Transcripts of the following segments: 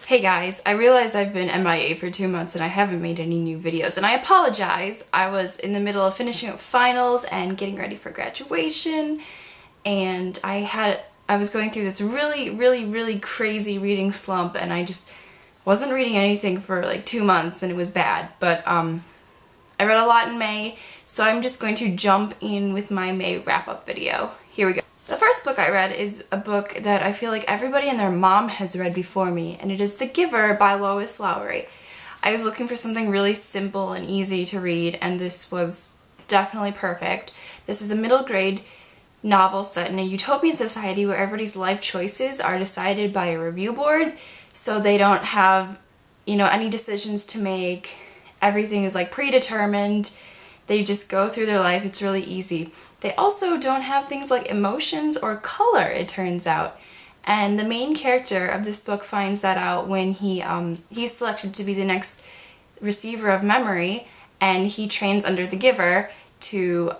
Hey guys, I realize I've been MIA for 2 months and I haven't made any new videos, and I apologize. I was in the middle of finishing up finals and getting ready for graduation, and I was going through this really crazy reading slump, and I just wasn't reading anything for like 2 months and it was bad. But I read a lot in May, so I'm just going to jump in with my May wrap-up video. Here we go. The first book I read is a book that I feel like everybody and their mom has read before me, and it is The Giver by Lois Lowry. I was looking for something really simple and easy to read, and this was definitely perfect. This is a middle grade novel set in a utopian society where everybody's life choices are decided by a review board, so they don't have, any decisions to make. Everything is like predetermined. They just go through their life. It's really easy. They also don't have things like emotions or color, it turns out. And the main character of this book finds that out when he's selected to be the next receiver of memory, and he trains under the Giver to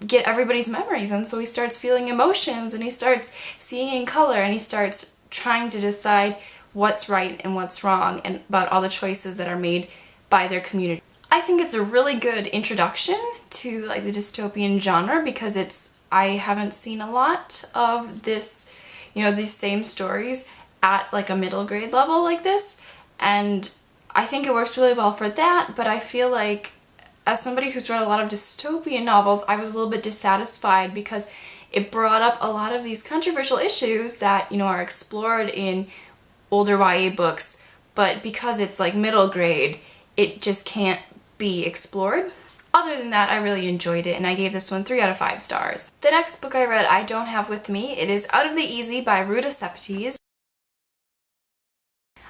get everybody's memories. And so he starts feeling emotions, and he starts seeing in color, and he starts trying to decide what's right and what's wrong, and about all the choices that are made by their community. I think it's a really good introduction to like the dystopian genre, because I haven't seen a lot of this, these same stories at like a middle grade level like this, and I think it works really well for that. But I feel like as somebody who's read a lot of dystopian novels, I was a little bit dissatisfied because it brought up a lot of these controversial issues that, are explored in older YA books, but because it's like middle grade, it just can't be explored. Other than that, I really enjoyed it, and I gave this one 3 out of 5 stars. The next book I read I don't have with me. It is Out of the Easy by Ruta Sepetys.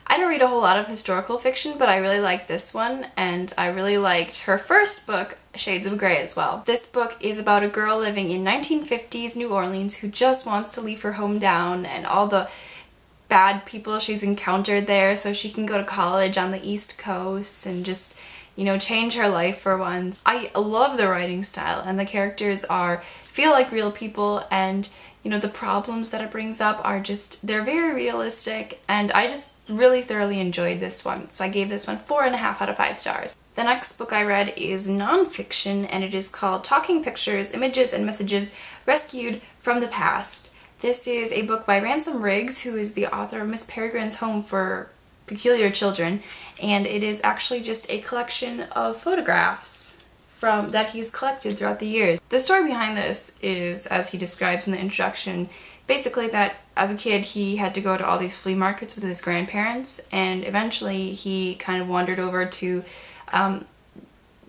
I don't read a whole lot of historical fiction, but I really liked this one, and I really liked her first book, Shades of Grey, as well. This book is about a girl living in 1950s New Orleans who just wants to leave her hometown and all the bad people she's encountered there so she can go to college on the East Coast and just change her life for once. I love the writing style, and the characters feel like real people, and the problems that it brings up they're very realistic, and I just really thoroughly enjoyed this one. So I gave this one 4.5 out of 5 stars. The next book I read is nonfiction, and it is called Talking Pictures, Images and Messages Rescued from the Past. This is a book by Ransom, who is the author of Miss Peregrine's Home for Peculiar Children, and it is actually just a collection of photographs that he's collected throughout the years. The story behind this is, as he describes in the introduction, basically that as a kid he had to go to all these flea markets with his grandparents, and eventually he kind of wandered over to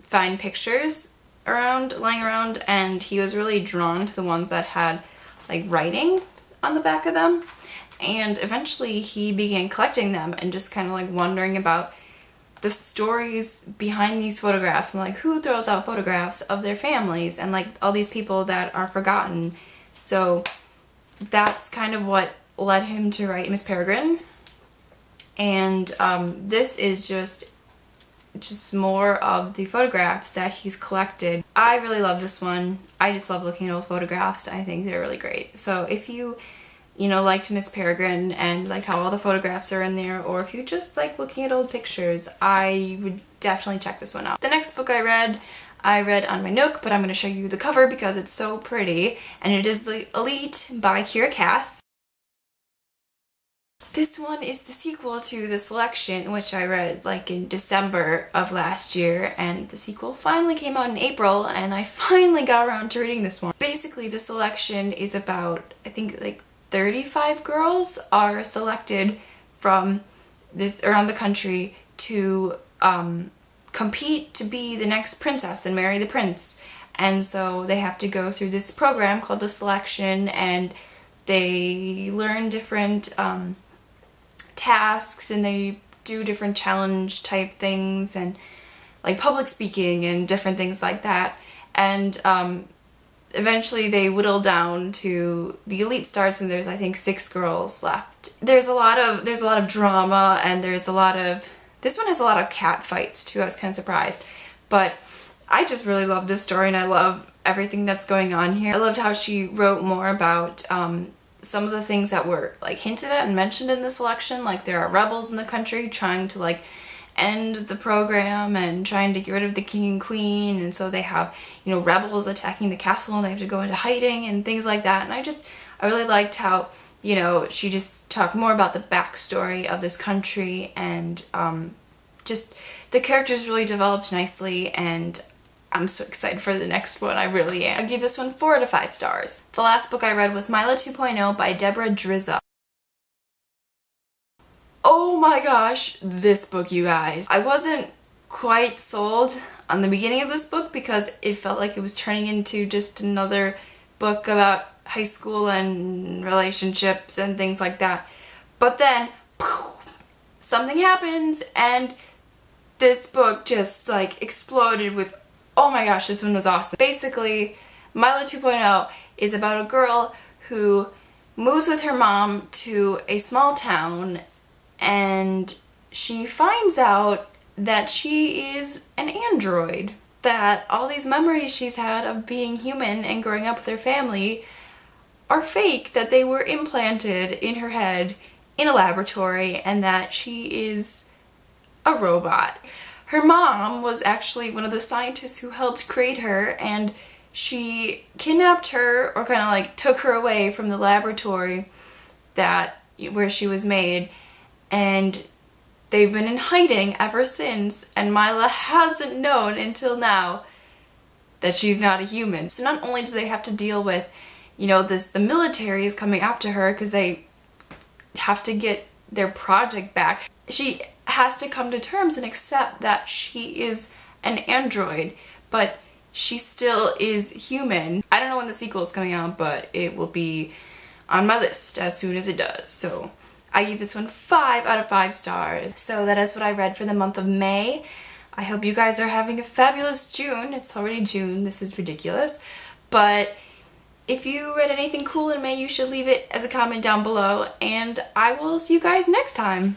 find pictures lying around, and he was really drawn to the ones that had like writing on the back of them. And eventually he began collecting them and just kind of like wondering about the stories behind these photographs, and like who throws out photographs of their families, and like all these people that are forgotten. So that's kind of what led him to write Miss Peregrine. And this is just more of the photographs that he's collected. I really love this one. I just love looking at old photographs. I think they're really great. So if you liked Miss Peregrine and liked how all the photographs are in there, or if you just like looking at old pictures, I would definitely check this one out. The next book I read on my Nook, but I'm going to show you the cover because it's so pretty, and it is The Elite by Kiera. This one is the sequel to The Selection, which I read like in December of last year, and the sequel finally came out in April, and I finally got around to reading this one. Basically, The Selection is about, I think, like 35 girls are selected from around the country to compete to be the next princess and marry the prince. And so they have to go through this program called The Selection, and they learn different tasks, and they do different challenge type things, and like public speaking and different things like that. And eventually they whittle down to the elite starts, and there's I think 6 girls left. There's a lot of drama, and this one has a lot of cat fights too. I was kind of surprised, but I just really love this story, and I love everything that's going on here. I loved how she wrote more about some of the things that were like hinted at and mentioned in this election, like there are rebels in the country trying to like end the program and trying to get rid of the king and queen, and so they have, you know, rebels attacking the castle and they have to go into hiding and things like that. And I really liked how, you know, she just talked more about the backstory of this country, and just the characters really developed nicely, and I'm so excited for the next one. I really am. I give this one 4 out of 5 stars. The last book I read was Milo 2.0 by Debra Driza. Oh my gosh, this book, you guys. I wasn't quite sold on the beginning of this book because it felt like it was turning into just another book about high school and relationships and things like that. But then, something happens and this book just like exploded with, oh my gosh, this one was awesome. Basically, Milo 2.0 is about a girl who moves with her mom to a small town, and she finds out that she is an android. That all these memories she's had of being human and growing up with her family are fake, that they were implanted in her head in a laboratory, and that she is a robot. Her mom was actually one of the scientists who helped create her, and she kidnapped her, or kind of like took her away from the laboratory where she was made, and they've been in hiding ever since, and Mila hasn't known until now that she's not a human. So not only do they have to deal with, you know, the military is coming after her because they have to get their project back, she has to come to terms and accept that she is an android, but she still is human. I don't know when the sequel is coming out, but it will be on my list as soon as it does. So I give this one 5 out of 5 stars. So that is what I read for the month of May. I hope you guys are having a fabulous June. It's already June. This is ridiculous. But if you read anything cool in May, you should leave it as a comment down below, and I will see you guys next time.